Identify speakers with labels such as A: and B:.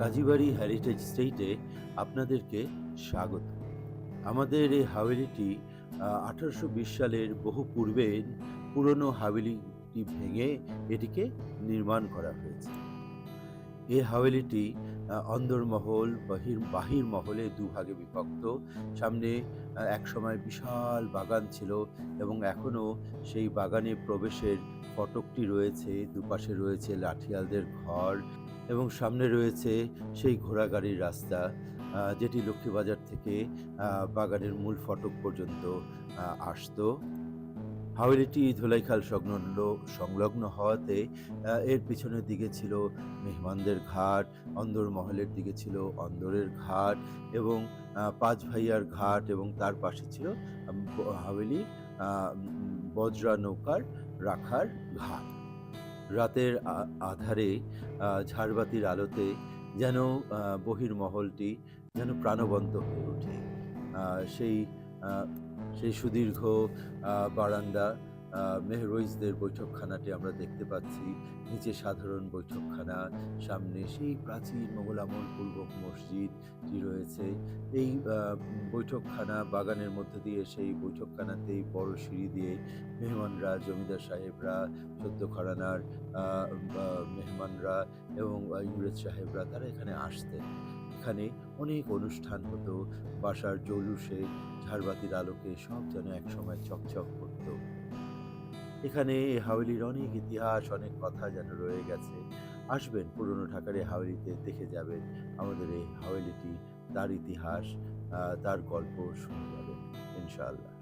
A: Kazibari heritage স্টেটে আপনাদেরকে স্বাগত। আমাদের এই হাভেলিটি ১৮২০ সালের বহু পূর্বের পুরনো হাভেলিটি ভেঙে এটিকে নির্মাণ করা হয়েছে। এই হাভেলিটি অন্দরমহল, বাহির মহলে দুভাগে বিভক্ত। সামনে একসময় বিশাল বাগান ছিল এবং এখনো সেই বাগানে প্রবেশের ফটকটি রয়েছে। দুপাশে রয়েছে লাঠিয়ালদের ঘর এবং সামনে রয়েছে সেই ঘোড়াগাড়ির রাস্তা, যেটি লক্ষ্মীবাজার থেকে বাগানের মূল ফটক পর্যন্ত আসতো। হাওরেটি ধোলাইখাল সংলগ্ন হওয়াতে এর পিছনের দিকে ছিল মেহমানদের ঘাট, অন্দরমহলের দিকে ছিল অন্দরের ঘাট এবং পাঁচ ভাইয়ার ঘাট এবং তার পাশে ছিল হাভেলি বজরা নৌকার রাখার ঘাট। রাতের আঁধারে ঝাড়বাতির আলোতে যেন বহির্মহলটি যেন প্রাণবন্ত হয়ে ওঠে। আ সেই আ সেই সুদীর্ঘ বারান্দা, মেহরোইজদের বৈঠকখানাটি আমরা দেখতে পাচ্ছি। নিচে সাধারণ বৈঠকখানা, সামনে সেই প্রাচীন মোগল আমল পূর্বক মসজিদটি রয়েছে। এই বৈঠকখানা বাগানের মধ্য দিয়ে সেই বৈঠকখানাতেই বড় সিঁড়ি দিয়ে মেহমানরা, জমিদার সাহেবরা, চৌদ্দ ঘরানার আ বা মেহমানরা এবং ইংরেজ সাহেবরা তারা এখানে আসতেন। এখানে অনেক অনুষ্ঠান হতো। বাসার জৌলুসে ঝাড়বাতির আলোকে সব যেন একসময় চকচক করত। এখানে এই হাভেলির অনেক ইতিহাস, অনেক কথা যেন রয়ে গেছে। আসবেন পুরনো ঢাকার এই হাভেলিতে দেখে যাবেন আমাদের এই হাভেলিটি, তার ইতিহাস, তার গল্প শুনে যাবেন ইনশাআল্লাহ।